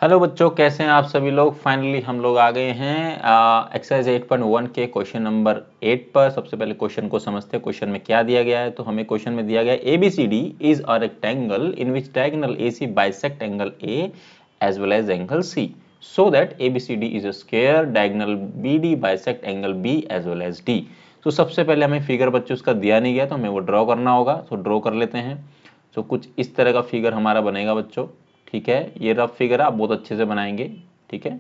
Hello बच्चों, कैसे हैं आप सभी लोग। फाइनली हम लोग आ गए हैं एक्सरसाइज 8.1 के क्वेश्चन नंबर 8 पर। सबसे पहले क्वेश्चन को समझते हैं। क्वेश्चन में क्या दिया गया है, तो हमें क्वेश्चन में दिया गया है ABCD is a rectangle in which diagonal AC bisect angle A as well as angle C so that ABCD is a square diagonal BD bisect angle B as well as D। तो सबसे पहले हमें figure बच्चों उसका दिया नहीं गया, तो हमें वो ड्रॉ करना होगा। तो ड्रॉ कर लेते हैं। तो कुछ इस तरह का फिगर हमारा बनेगा बच्चों। ठीक है, ये रफ फिगर आप बहुत अच्छे से बनाएंगे। ठीक है,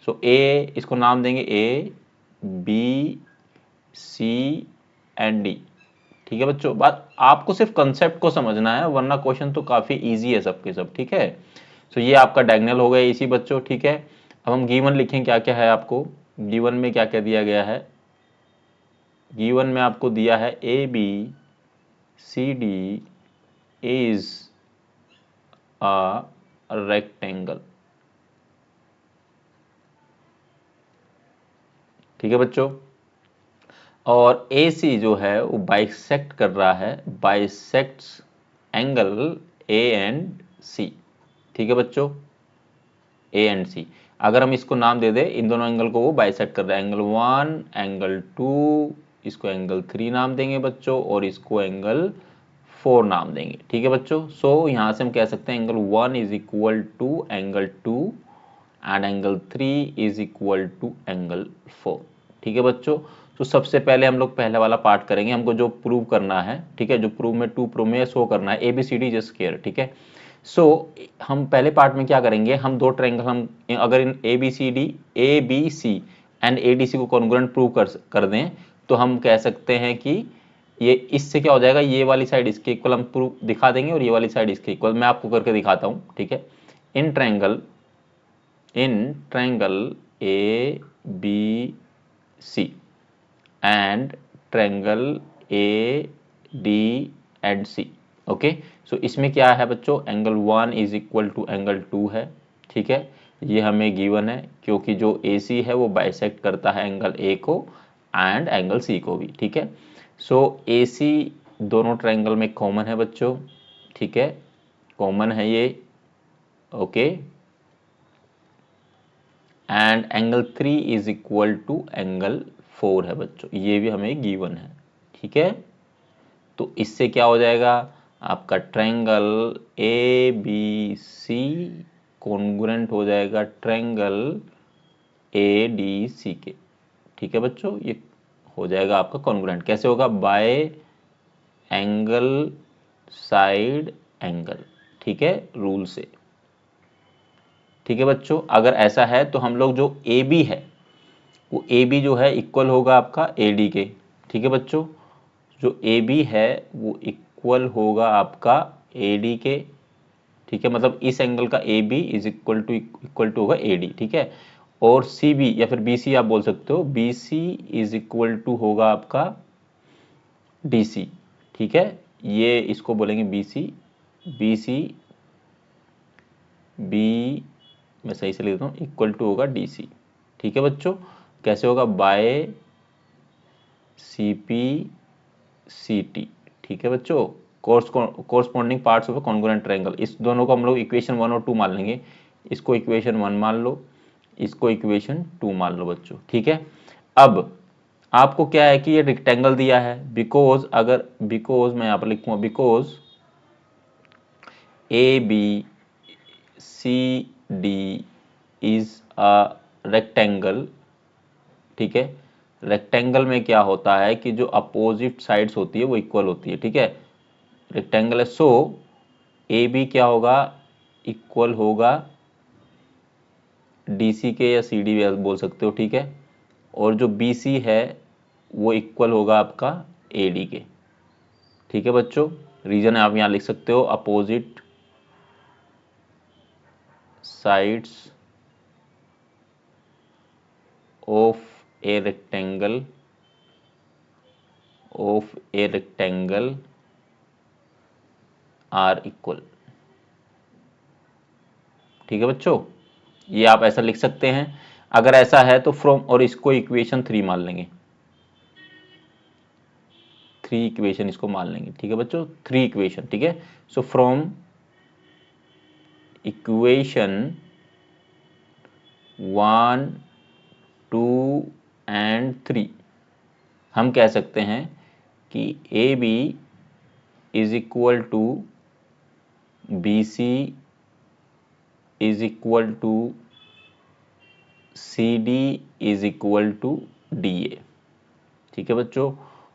सो ए, इसको नाम देंगे A B C and D। ठीक है बच्चों, बात आपको सिर्फ कंसेप्ट को समझना है, वरना क्वेश्चन तो काफी इजी है सबके सब। ठीक है, सो ये आपका डायगोनल हो गया इसी बच्चों। ठीक है, अब हम गिवन लिखें, क्या क्या है आपको गिवन में, क्या क्या दिया गया है। गिवन में आपको दिया है ABCD इज अ रेक्टेंगल। ठीक है बच्चों, और AC जो है वो बाइसेक्ट कर रहा है, bisects angle A and C। ठीक है बच्चों, A एंड C। अगर हम इसको नाम दे दे, इन दोनों एंगल को वो बाइसेक्ट कर रहा है, एंगल 1 एंगल 2, इसको एंगल 3 नाम देंगे बच्चों, और इसको एंगल 4 नाम देंगे। ठीक है बच्चों, सो यहां से हम कह सकते हैं angle 1 is equal to angle 2 and angle 3 is equal to angle 4। ठीक है बच्चों, तो सबसे पहले हम लोग पहले वाला पार्ट करेंगे। हमको जो प्रूव करना है, ठीक है, जो प्रूव में टू प्रूव में शो करना है ABCD जस्ट स्क्वायर। ठीक है, सो हम पहले पार्ट में क्या करेंगे, हम दो ट्रायंगल, हम अगर इन ABC एंड ADC को कॉन्ग्रुएंट प्रूव कर दें, तो हम कह सकते हैं कि ये इससे क्या हो जाएगा, ये वाली साइड इसके इक्वल हम प्रूव दिखा देंगे, और ये वाली साइड इसके इक्वल। मैं आपको करके दिखाता हूँ। ठीक है, in triangle ABC and triangle ADC। Okay, so इसमें क्या है बच्चों, angle 1 is equal to angle 2 है। ठीक है, ये हमें गिवन है, क्योंकि जो AC है वो बाइसेक्ट करता है एंगल A को एंड एंगल C को भी। ठीक है, सो AC दोनों ट्रायंगल में कॉमन है बच्चों। ठीक है, कॉमन है ये। Okay, and angle 3 is equal to angle 4 है बच्चों, ये भी हमें गिवन है। ठीक है, तो इससे क्या हो जाएगा, आपका ट्रायंगल ABC कॉन्ग्रुएंट हो जाएगा ट्रायंगल ADC के। ठीक है बच्चों, ये हो जाएगा आपका कॉन्ग्रुएंट। कैसे होगा, बाय एंगल साइड एंगल। ठीक है, रूल से। ठीक है बच्चों, अगर ऐसा है तो हम लोग जो AB है, वो AB जो है इक्वल होगा आपका AD के। ठीक है बच्चों, जो AB है वो इक्वल होगा आपका AD के। ठीक है, मतलब इस एंगल का AB इज इक्वल टू होगा AD। ठीक है, और CB या फिर BC आप बोल सकते हो, BC इज इक्वल टू होगा आपका DC। ठीक है, ये इसको बोलेंगे BC B, मैं सही से लिख देता हूँ, इक्वल टू होगा DC। ठीक है बच्चों, कैसे होगा, बाय CPCT। ठीक है बच्चों, corresponding parts of congruent triangle, इस दोनों को हम लोग इक्वेशन 1 और 2 मान लेंगे। इसको इक्वेशन 1 मान लो, इसको इक्वेशन 2 मान लो बच्चों। ठीक है, अब आपको क्या है कि ये रेक्टेंगल दिया है, बिकॉज मैं यहाँ पर लिखूंगा, because ABCD is a rectangle. ठीक है, रेक्टेंगल में क्या होता है कि जो अपोजिट साइड्स होती है वो इक्वल होती है। ठीक है, रेक्टेंगल है, सो AB क्या होगा, इक्वल होगा DC के, या CD भी बोल सकते हो। ठीक है, और जो BC है वो इक्वल होगा आपका AD के। ठीक है बच्चों, रीजन आप यहाँ लिख सकते हो, opposite sides of a rectangle are equal. ठीक है बच्चों, ये आप ऐसा लिख सकते हैं। अगर ऐसा है तो फ्रॉम, और इसको इक्वेशन 3 मान लेंगे, 3 इक्वेशन इसको मान लेंगे। ठीक है बच्चों, 3 इक्वेशन। ठीक है, सो फ्रॉम इक्वेशन 1 2 एंड 3, हम कह सकते हैं कि A B is equal to B C is equal to C D is equal to D A. ठीक है बच्चों,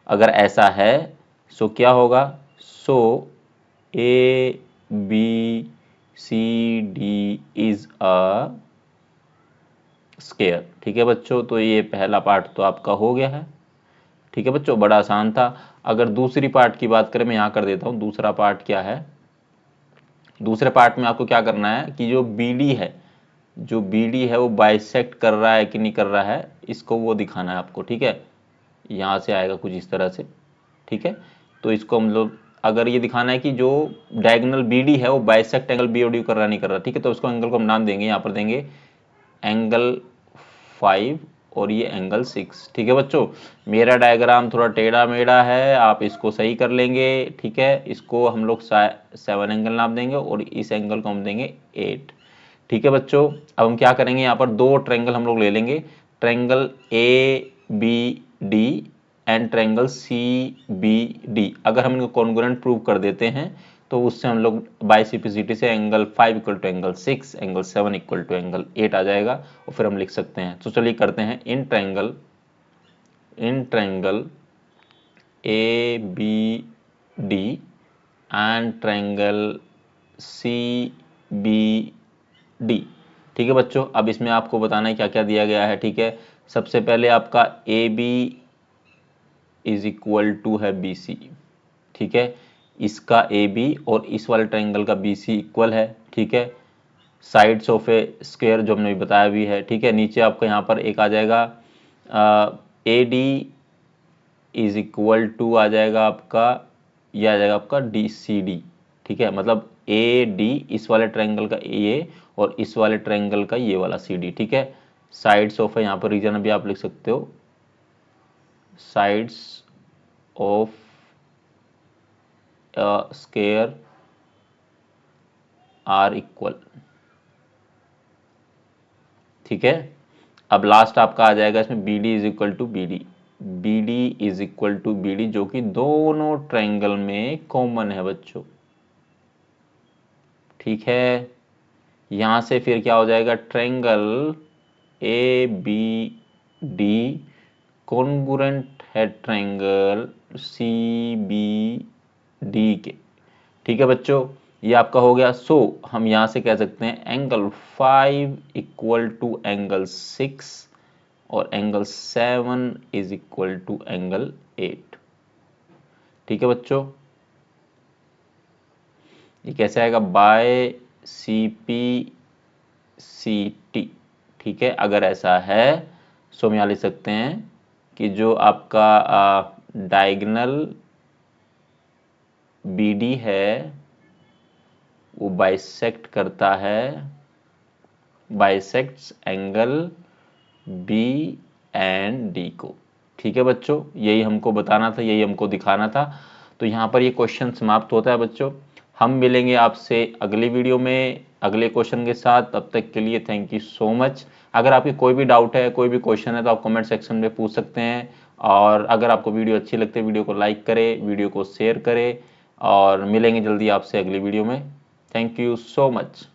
अगर ऐसा है सो क्या होगा, so A B C D is a square. ठीक है बच्चों, तो ये पहला पार्ट तो आपका हो गया है। ठीक है बच्चों, बड़ा आसान था। अगर दूसरी पार्ट की बात करें, मैं यहाँ कर देता हूँ, दूसरा पार्ट क्या है। दूसरे पार्ट में आपको क्या करना है कि जो बी डी है वो बाइसेक्ट कर रहा है कि नहीं कर रहा है, इसको वो दिखाना है आपको। ठीक है, यहाँ से आएगा कुछ इस तरह से। ठीक है, तो इसको हम लोग अगर ये दिखाना है कि जो डायगोनल बी डी है वो bisect angle B O D कर रहा नहीं कर रहा। ठीक है, तो उसको एंगल को हम नाम देंगे, यहाँ पर देंगे एंगल 5 और ये एंगल 6। ठीक है बच्चों, मेरा डायग्राम थोड़ा टेढ़ा मेढ़ा है, आप इसको सही कर लेंगे। ठीक है, इसको हम लोग 7 एंगल नाम देंगे और इस एंगल को हम देंगे 8। ठीक है बच्चों, अब हम क्या करेंगे, यहाँ पर दो ट्रायंगल हम लोग ले लेंगे, triangle A B D and triangle C B D. अगर हम इनको कॉन्ग्रुएंट प्रूव कर देते हैं तो उससे हम लोग बाइसिपिसिटी से angle 5 equal to angle 6, angle 7 equal to angle 8 आ जाएगा और फिर हम लिख सकते हैं। तो चलिए करते हैं, in triangle A B D and triangle C B D. ठीक है बच्चों, अब इसमें आपको बताना है क्या क्या दिया गया है। ठीक है, सबसे पहले आपका A B is equal to है बी सी। ठीक है, इसका ए बी और इस वाले ट्रायंगल का बी सी इक्वल है। ठीक है, साइड्स ऑफ ए स्क्वायर जो हमने बताया भी है। ठीक है, नीचे आपका यहाँ पर एक आ जाएगा A D is equal to आ जाएगा आपका, ये आ जाएगा आपका डी सी डी। ठीक है, मतलब ए डी इस वाले ट्रायंगल का ए और इस वाले ट्रायंगल का ये वाला सी डी। ठीक है, साइड्स ऑफ है, यहाँ पर रीजन अभी आप लिख सकते हो, sides of square are equal. ठीक है, अब लास्ट आपका आ जाएगा इसमें B D is equal to B D, B D is equal to B D, जो कि दोनों ट्रायंगल में कॉमन है बच्चों। ठीक है, यहां से फिर क्या हो जाएगा, triangle A B D congruent है ट्रायंगल सी बी डी के। ठीक है बच्चों, ये आपका हो गया। सो हम यहां से कह सकते हैं एंगल 5 इक्वल टू एंगल 6 और angle 7 is equal to angle 8। ठीक है बच्चों, ये कैसे आएगा, by C P C T. ठीक है, अगर ऐसा है सो हम यहाँ लिख सकते हैं कि जो आपका डायगोनल बी डी है वो बाइसेक्ट करता है, bisects angle B and D को। ठीक है बच्चों, यही हमको बताना था, यही हमको दिखाना था। तो यहाँ पर ये क्वेश्चन समाप्त होता है बच्चों। हम मिलेंगे आपसे अगली वीडियो में अगले क्वेश्चन के साथ। तब तक के लिए थैंक यू सो मच। अगर आपकी कोई भी डाउट है, कोई भी क्वेश्चन है तो आप कमेंट सेक्शन में पूछ सकते हैं। और अगर आपको वीडियो अच्छी लगती है, वीडियो को लाइक करें, वीडियो को शेयर करें और मिलेंगे जल्दी आपसे अगली वीडियो में। Thank you so much.